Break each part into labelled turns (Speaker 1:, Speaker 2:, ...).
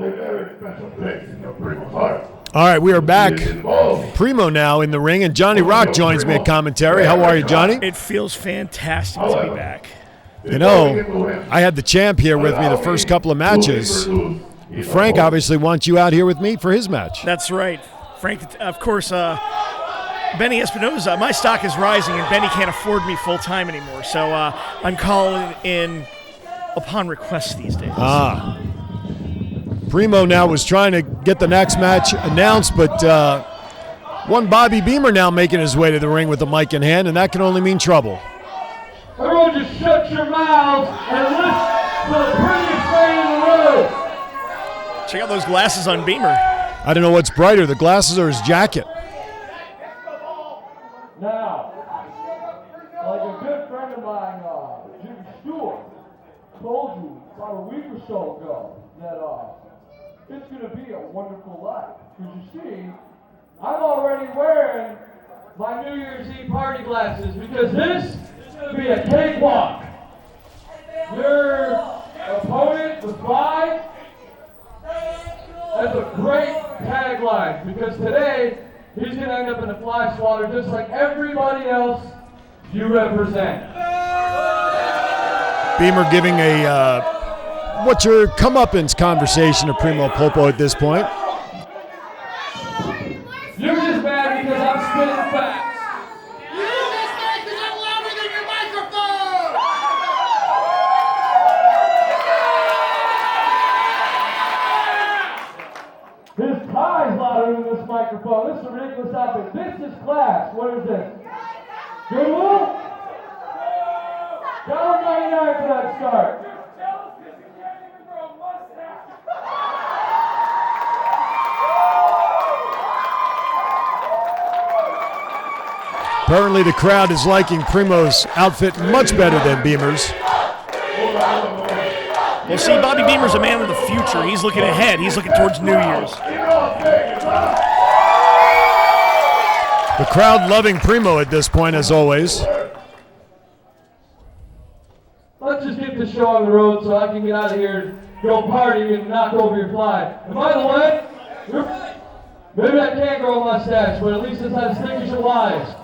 Speaker 1: a very special place in your Primo heart.
Speaker 2: All right, we are back. Primo now in the ring, and Johnny Rock joins me at commentary. How are you, Johnny?
Speaker 3: It feels fantastic to be back.
Speaker 2: You know, I had the champ here with me the first couple of matches. Frank obviously wants you out here with me for his match.
Speaker 3: That's right. Frank, of course, Benny Espinoza, my stock is rising, and Benny can't afford me full-time anymore, so I'm calling in upon request these days.
Speaker 2: Primo now was trying to get the next match announced, but one Bobby Beamer now making his way to the ring with the mic in hand, and that can only mean trouble.
Speaker 4: Everyone just shut your mouths and listen to the prettiest man in the world.
Speaker 3: Check out those glasses on Beamer.
Speaker 2: I don't know what's brighter, the glasses or his jacket.
Speaker 4: Now, like a good friend of mine, Jim Stewart, told you about a week or so ago that it's going to be a wonderful life. Because you see, I'm already wearing my New Year's Eve party glasses because this is going to be a cakewalk. Your opponent, the Fly, has a great tagline because today he's going to end up in a fly swatter just like everybody else you represent.
Speaker 2: Beamer giving a what's your comeuppance conversation to Primo Pulpo at this point.
Speaker 4: You're just mad because I'm spitting facts.
Speaker 5: You're just mad because I'm louder than your microphone!
Speaker 4: His tie's louder than this microphone. This is a ridiculous outfit. This is class. What is this? Goodwill? $1.99 for that start.
Speaker 2: Apparently the crowd is liking Primo's outfit much better than Beamer's.
Speaker 3: Well, see, Bobby Beamer's a man of the future. He's looking ahead. He's looking towards New Year's.
Speaker 2: The crowd loving Primo at this point, as always.
Speaker 4: Let's just get the show on the road so I can get out of here and go party and knock over your fly. And by the way, maybe I can't grow a mustache, but at least it's not as thick as your lies.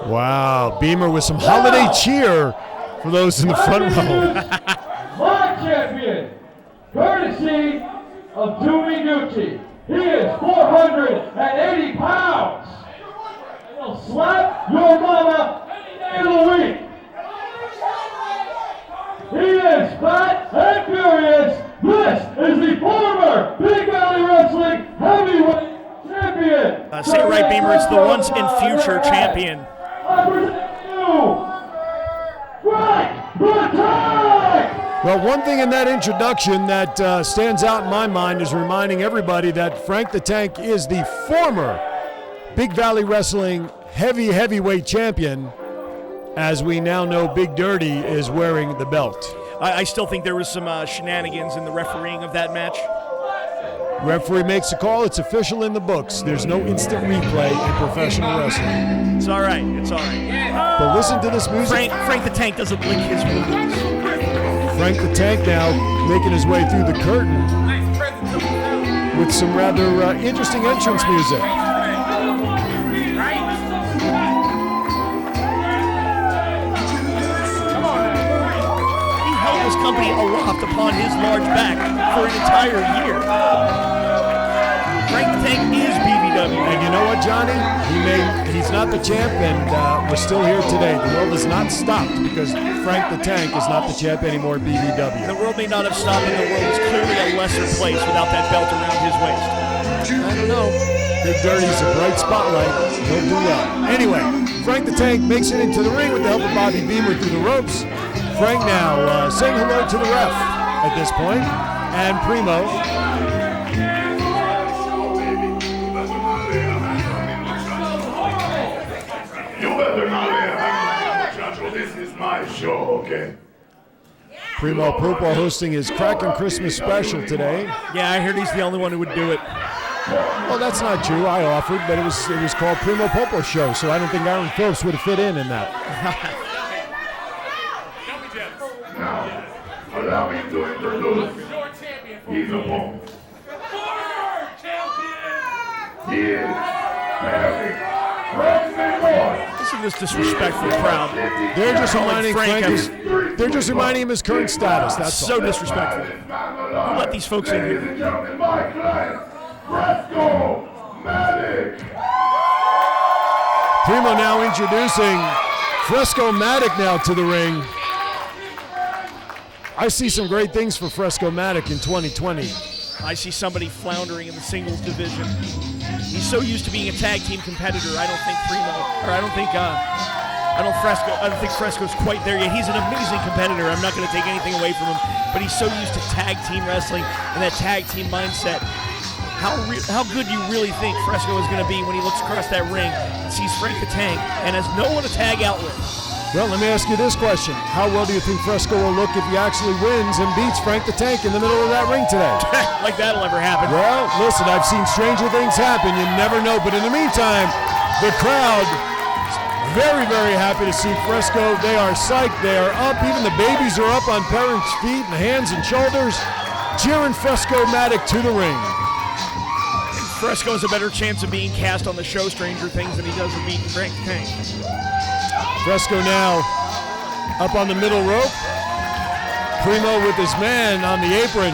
Speaker 2: Wow, Beamer with some holiday cheer for those in the front row.
Speaker 4: My champion, courtesy of Doomy Gucci. He is 480 pounds. He'll slap your mama any day of the week. He is fat and furious. This is the former Big Valley Wrestling Heavyweight Champion.
Speaker 3: Say it right, Beamer. It's the once and future champion.
Speaker 4: I present you, Frank the Tank!
Speaker 2: Well, one thing in that introduction that stands out in my mind is reminding everybody that Frank the Tank is the former Big Valley Wrestling heavyweight champion. As we now know, Big Dirty is wearing the belt.
Speaker 3: I still think there was some shenanigans in the refereeing of that match.
Speaker 2: Referee makes a call. It's official in the books. There's no instant replay in professional wrestling.
Speaker 3: It's all right. It's all right.
Speaker 2: But listen to this music.
Speaker 3: Frank the Tank doesn't lick his wounds.
Speaker 2: Frank the Tank now making his way through the curtain with some rather interesting entrance music.
Speaker 3: Company aloft upon his large back for an entire year. Frank the Tank is BVW.
Speaker 2: And you know what, Johnny? He's not the champ, and we're still here today. The world has not stopped because Frank the Tank is not the champ anymore at BVW.
Speaker 3: The world may not have stopped, and the world is clearly a lesser place without that belt around his waist.
Speaker 2: I don't know. Big Dirty's a bright spotlight. He'll do well. Anyway, Frank the Tank makes it into the ring with the help of Bobby Beamer through the ropes. Frank now saying hello to the ref at this point, and Primo.
Speaker 1: You better not have muchacho. This is my show, okay?
Speaker 2: Primo Pulpo hosting his Kraken Christmas Special today.
Speaker 3: Yeah, I heard he's the only one who would do it.
Speaker 2: Well, that's not true. I offered, but it was called Primo Pulpo Show, so I don't think Aaron Phillips would have fit in that.
Speaker 1: Now, allow me to introduce his opponent. He is bearing Frank Boy.
Speaker 3: Listen to this disrespectful crowd.
Speaker 2: They're just
Speaker 3: Calling
Speaker 2: reminding
Speaker 3: Frank
Speaker 2: they're just reminding him his current status. That's
Speaker 3: so
Speaker 2: all.
Speaker 3: disrespectful. Who let these folks in
Speaker 1: Ladies
Speaker 3: here?
Speaker 1: and gentlemen, my client, FrescoMatic.
Speaker 2: Primo now introducing FrescoMatic now to the ring. I see some great things for FrescoMatic in 2020.
Speaker 3: I see somebody floundering in the singles division. He's so used to being a tag team competitor. I don't think Fresco's quite there yet. He's an amazing competitor. I'm not going to take anything away from him, but he's so used to tag team wrestling and that tag team mindset. How good do you really think Fresco is going to be when he looks across that ring and sees Frank the Tank and has no one to tag out with?
Speaker 2: Well, let me ask you this question. How well do you think Fresco will look if he actually wins and beats Frank the Tank in the middle of that ring today?
Speaker 3: Like that'll ever happen.
Speaker 2: Well, listen, I've seen stranger things happen. You never know. But in the meantime, the crowd is very, very happy to see Fresco. They are psyched. They are up. Even the babies are up on parents' feet and hands and shoulders, cheering FrescoMatic to the ring.
Speaker 3: Fresco has a better chance of being cast on the show Stranger Things than he does of beating Frank the Tank.
Speaker 2: Fresco now up on the middle rope. Primo with his man on the apron.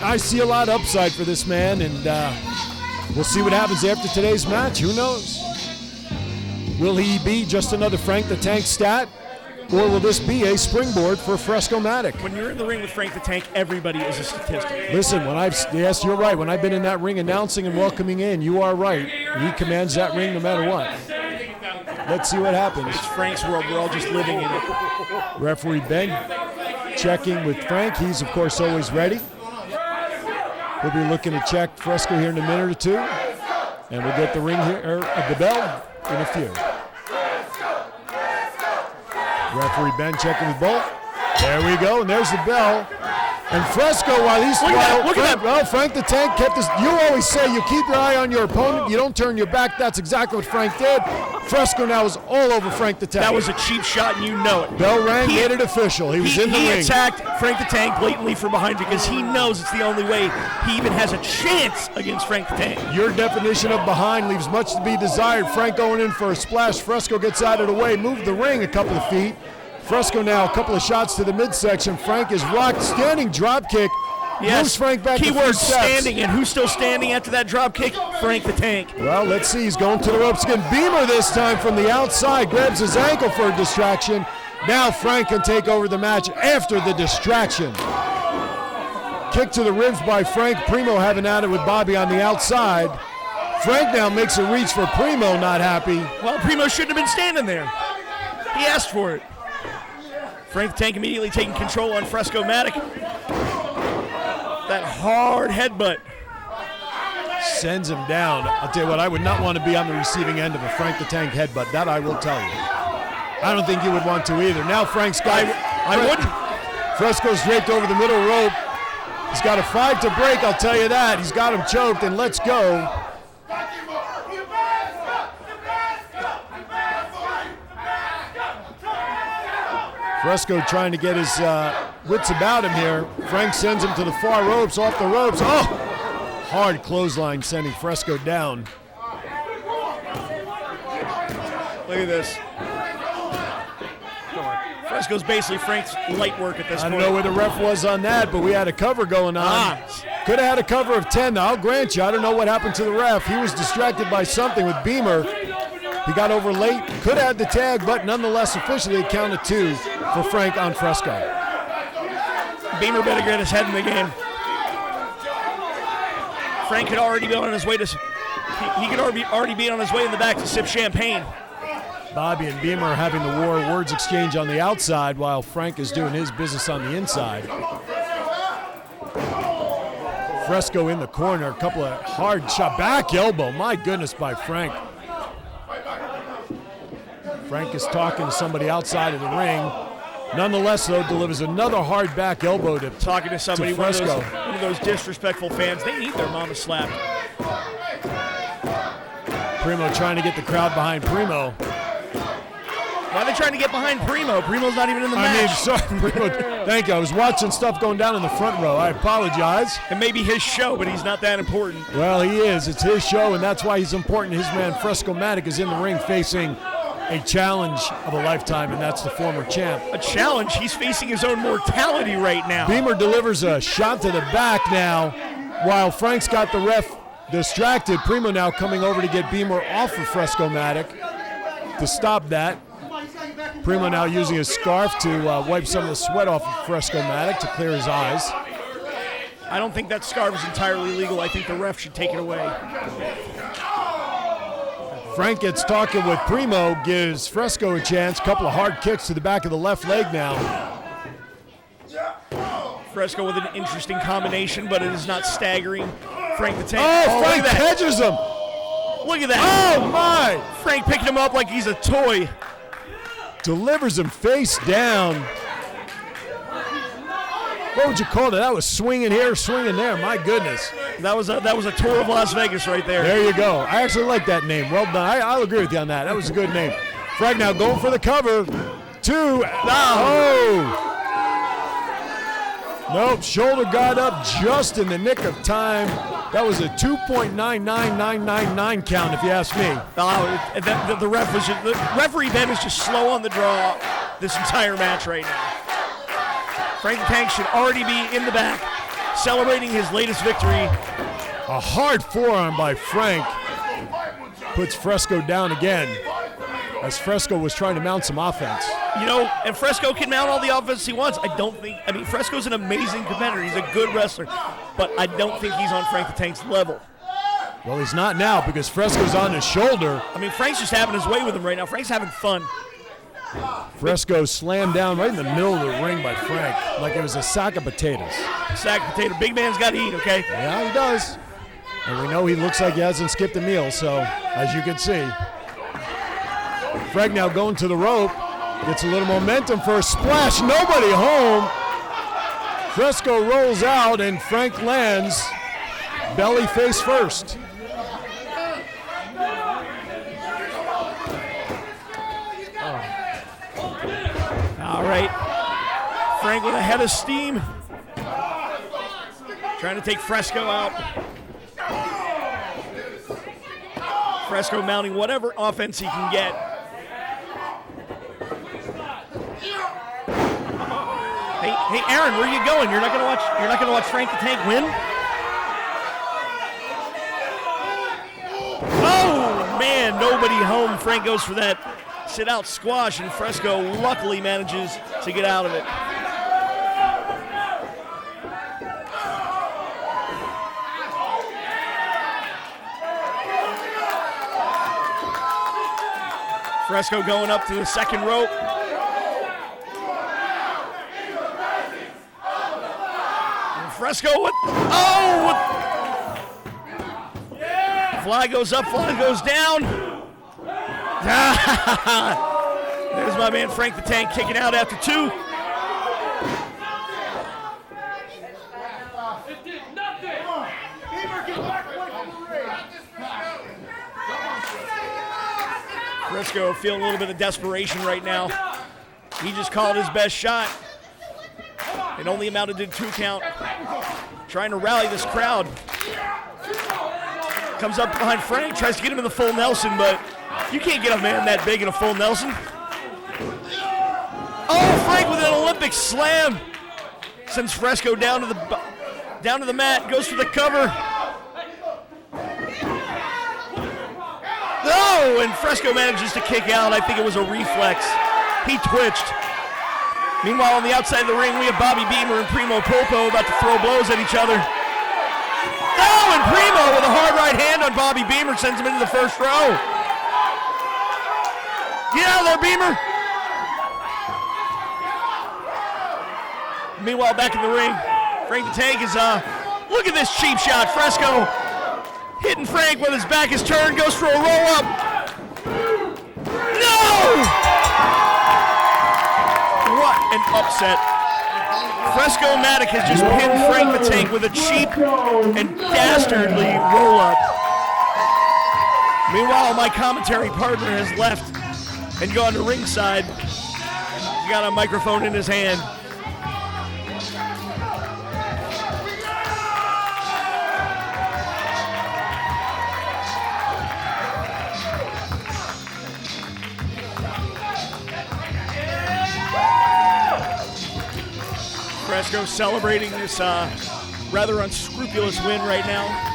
Speaker 2: I see a lot of upside for this man, and we'll see what happens after today's match. Who knows? Will he be just another Frank the Tank stat, or will this be a springboard for FrescoMatic?
Speaker 3: When you're in the ring with Frank the Tank, everybody is a statistic.
Speaker 2: Listen, yes, you're right. When I've been in that ring announcing and welcoming in, you are right. He commands that ring no matter what. Let's see what happens.
Speaker 3: It's Frank's world. We're all just living in it.
Speaker 2: Referee Ben checking with Frank. He's, of course, always ready. We'll be looking to check Fresco here in a minute or two. And we'll get the ring here, the bell in a few. Referee Ben checking with both. There we go, and there's the bell. And Fresco, while he's
Speaker 3: look at that.
Speaker 2: Well, Frank the Tank kept his. You always say you keep your eye on your opponent. You don't turn your back. That's exactly what Frank did. Fresco now is all over Frank the Tank.
Speaker 3: That was a cheap shot, and you know it.
Speaker 2: Bell rang, made it official. He was in the ring.
Speaker 3: He attacked Frank the Tank blatantly from behind because he knows it's the only way he even has a chance against Frank the Tank.
Speaker 2: Your definition of behind leaves much to be desired. Frank going in for a splash. Fresco gets out of the way, moved the ring a couple of feet. Fresco now a couple of shots to the midsection. Frank is rocked, standing drop kick.
Speaker 3: Yes.
Speaker 2: Moves Frank back
Speaker 3: Keyword
Speaker 2: a few steps.
Speaker 3: standing, and who's still standing after that drop kick? Frank the Tank.
Speaker 2: Well, let's see. He's going to the ropes again. Beamer this time from the outside. Grabs his ankle for a distraction. Now Frank can take over the match after the distraction. Kick to the ribs by Frank. Primo having at it with Bobby on the outside. Frank now makes a reach for Primo, not happy.
Speaker 3: Well, Primo shouldn't have been standing there. He asked for it. Frank the Tank immediately taking control on FrescoMatic. That hard headbutt.
Speaker 2: Sends him down. I'll tell you what, I would not want to be on the receiving end of a Frank the Tank headbutt. That I will tell you. I don't think you would want to either. Now Frank's got
Speaker 3: I wouldn't.
Speaker 2: Fresco's draped over the middle rope. He's got a 5 to break, I'll tell you that. He's got him choked, and let's go. Fresco trying to get his wits about him here. Frank sends him to the far ropes, off the ropes. Oh! Hard clothesline sending Fresco down.
Speaker 3: Look at this. Fresco's basically Frank's light work at this point.
Speaker 2: I don't know where the ref was on that, but we had a cover going on. Could have had a cover of 10. I'll grant you. I don't know what happened to the ref. He was distracted by something with Beamer. He got over late. Could have had the tag, but nonetheless, officially it counted 2 for Frank on Fresco.
Speaker 3: Beamer better get his head in the game. Frank could already be on his way to. He could already be on his way in the back to sip champagne.
Speaker 2: Bobby and Beamer are having the words exchange on the outside while Frank is doing his business on the inside. Fresco in the corner, a couple of hard shot, back elbow, my goodness, by Frank. Frank is talking to somebody outside of the ring. Nonetheless, though, delivers another hard back elbow to
Speaker 3: talking to somebody,
Speaker 2: one
Speaker 3: of those disrespectful fans. They need their mama slapped.
Speaker 2: Primo trying to get the crowd behind Primo.
Speaker 3: Why are they trying to get behind Primo? Primo's not even in the
Speaker 2: I mean,
Speaker 3: match.
Speaker 2: sorry, Primo. Thank you. I was watching stuff going down in the front row. I apologize.
Speaker 3: It may be his show, but he's not that important.
Speaker 2: Well, he is. It's his show, and that's why he's important. His man, FrescoMatic, is in the ring facing a challenge of a lifetime, and that's the former champ.
Speaker 3: A challenge? He's facing his own mortality right now.
Speaker 2: Beamer delivers a shot to the back now, while Frank's got the ref distracted. Primo now coming over to get Beamer off of FrescoMatic to stop that. Primo now using his scarf to wipe some of the sweat off of FrescoMatic to clear his eyes.
Speaker 3: I don't think that scarf is entirely legal. I think the ref should take it away.
Speaker 2: Frank gets talking with Primo, gives Fresco a chance. Couple of hard kicks to the back of the left leg now.
Speaker 3: Fresco with an interesting combination, but it is not staggering. Frank the Tank.
Speaker 2: Oh, Frank
Speaker 3: look at that.
Speaker 2: catches him.
Speaker 3: Look at that.
Speaker 2: Oh, my.
Speaker 3: Frank picking him up like he's a toy.
Speaker 2: Delivers him face down. What would you call it? That was swinging here, swinging there. My goodness.
Speaker 3: That was a tour of Las Vegas right there.
Speaker 2: There you go. I actually like that name. Well done. I'll agree with you on that. That was a good name. Frank now going for the cover. Two. Oh. Nope. Shoulder got up just in the nick of time. That was a 2.99999 count, if you ask me.
Speaker 3: The referee Ben is just slow on the draw this entire match right now. Frank the Tank should already be in the back, celebrating his latest victory.
Speaker 2: A hard forearm by Frank puts Fresco down again, as Fresco was trying to mount some offense.
Speaker 3: You know, and Fresco can mount all the offense he wants. I mean, Fresco's an amazing competitor. He's a good wrestler, but I don't think he's on Frank the Tank's level.
Speaker 2: Well, he's not now because Fresco's on his shoulder.
Speaker 3: I mean, Frank's just having his way with him right now. Frank's having fun.
Speaker 2: Fresco slammed down right in the middle of the ring by Frank, like it was a sack of potatoes.
Speaker 3: Sack of potato. Big man's got to eat, okay?
Speaker 2: Yeah, he does. And we know he looks like he hasn't skipped a meal, so as you can see. Frank now going to the rope. Gets a little momentum for a splash. Nobody home. Fresco rolls out, and Frank lands belly face first.
Speaker 3: All right. Frank with a head of steam. Trying to take Fresco out. Fresco mounting whatever offense he can get. Hey, Aaron, where are you going? You're not gonna watch Frank the Tank win? Oh man, nobody home. Frank goes for that sit-out squash, and Fresco luckily manages to get out of it. Fresco going up to the second rope. And Fresco with, fly goes up, fly goes down. There's my man Frank the Tank kicking out after two.
Speaker 5: It did nothing. Beamer, get back away from the ring.
Speaker 3: Fresco feeling a little bit of desperation right now. He just called his best shot. It only amounted to 2 count. Trying to rally this crowd. Comes up behind Frank, tries to get him in the full Nelson, but you can't get a man that big in a full Nelson. Oh, Frank with an Olympic slam. Sends Fresco down to the mat, goes for the cover. Oh, and Fresco manages to kick out. I think it was a reflex. He twitched. Meanwhile, on the outside of the ring, we have Bobby Beamer and Primo Pulpo about to throw blows at each other. Oh, and Primo with a hard right hand on Bobby Beamer sends him into the first row. Get out of there, Beamer. Meanwhile, back in the ring, Frank the Tank is, look at this cheap shot. Fresco hitting Frank with his back is turned, goes for a roll-up. No! What an upset. FrescoMatic has just pinned Frank the Tank with a cheap and dastardly roll-up. Meanwhile, my commentary partner has left and gone to ringside. He's got a microphone in his hand. Fresco celebrating this rather unscrupulous win right now.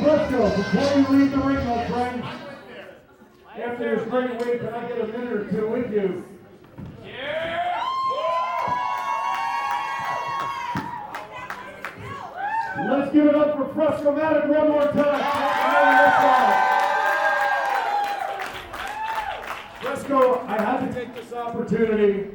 Speaker 4: Fresco, before you leave the ring, my friend, after this great win, can I get a minute or two with you? Let's give it up for FrescoMatic one more time. Fresco, I had to take this opportunity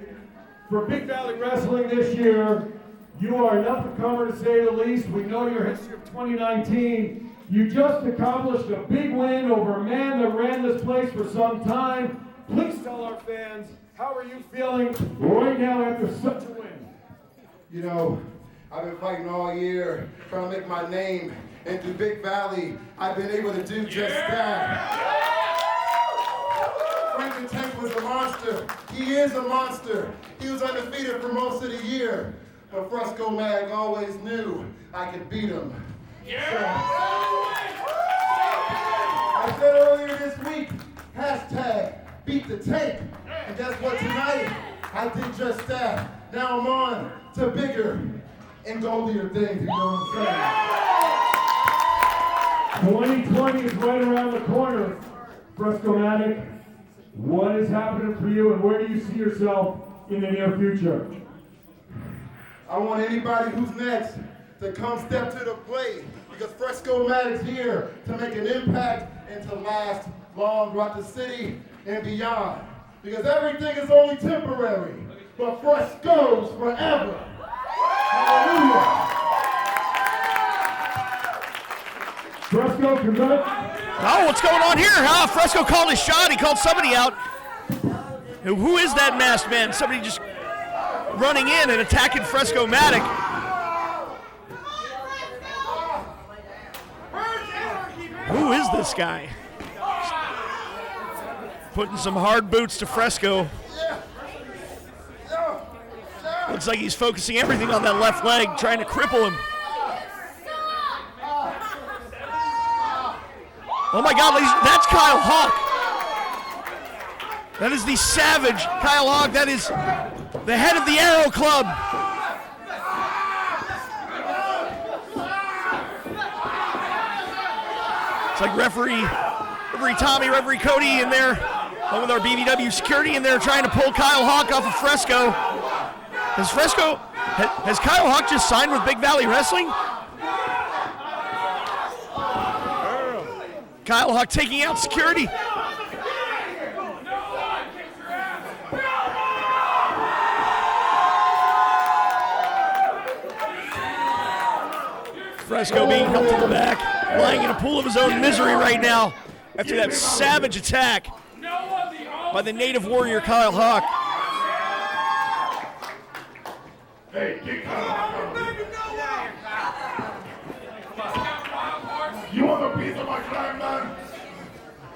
Speaker 4: for Big Valley Wrestling this year. You are an up-and-comer to say the least. We know your history of 2019. You just accomplished a big win over a man that ran this place for some time. Please tell our fans, how are you feeling right now after such a win?
Speaker 6: You know, I've been fighting all year, trying to make my name into Big Valley. I've been able to do just that. Frank the Tank was a monster. He is a monster. He was undefeated for most of the year. But FrescoMatic always knew I could beat him. I said earlier this week, #beat the tank. And guess what, tonight, I did just that. Now I'm on to bigger and goldier things, you know what I'm saying?
Speaker 4: 2020 is right around the corner. FrescoMatic, what is happening for you and where do you see yourself in the near future?
Speaker 6: I want anybody who's next to come step to the plate because FrescoMatic's here to make an impact and to last long throughout the city and beyond. Because everything is only temporary, but Fresco's forever. Hallelujah.
Speaker 4: Fresco, congrats.
Speaker 3: Oh, what's going on here? Fresco called his shot. He called somebody out. Who is that masked man? Somebody just running in and attacking FrescoMatic. Who is this guy? Putting some hard boots to Fresco. Looks like he's focusing everything on that left leg, trying to cripple him. Oh my God, ladies, that's Kyle Hawk. That is the savage Kyle Hawk. That is the head of the Arrow Club. It's like referee Tommy, referee Cody in there, along with our BVW security in there trying to pull Kyle Hawk off of Fresco. Has Kyle Hawk just signed with Big Valley Wrestling? Kyle Hawk taking out security. Fresco being helped to the back, lying in a pool of his own misery right now after that savage attack by the native warrior Kyle Hawk.
Speaker 1: Hey, get Kyle Hawk. You want a piece of my crime, man?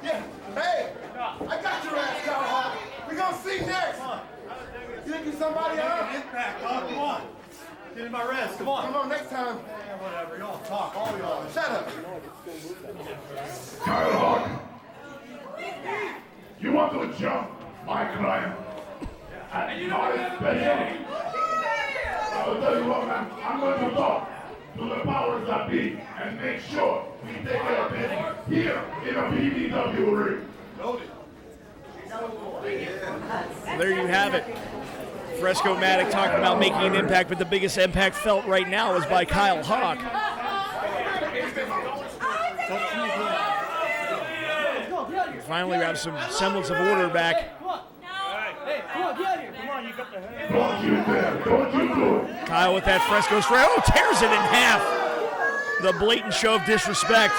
Speaker 6: Yeah, hey, I got your ass, Kyle Hawk. We gonna see next. You think you're somebody else?
Speaker 7: Impact, come on. Get in my rest, come on.
Speaker 6: Come on, next time.
Speaker 7: Whatever, y'all talk, all y'all.
Speaker 6: Shut up.
Speaker 1: Kyle Hawk. You want to jump my crime? And not especially. I'll tell you what, man. I'm going to talk to the powers that be and make sure we take care of business here in a BVW ring.
Speaker 3: There you have it. FrescoMatic talking about making an impact, but the biggest impact felt right now is by Kyle Hawk. Finally, we have some semblance of order back.
Speaker 7: Hey, come on, get out of here. Come on, you got the head.
Speaker 1: Don't you dare. Don't you do it.
Speaker 3: Kyle with that Fresco straight. Oh, tears it in half. The blatant show of disrespect.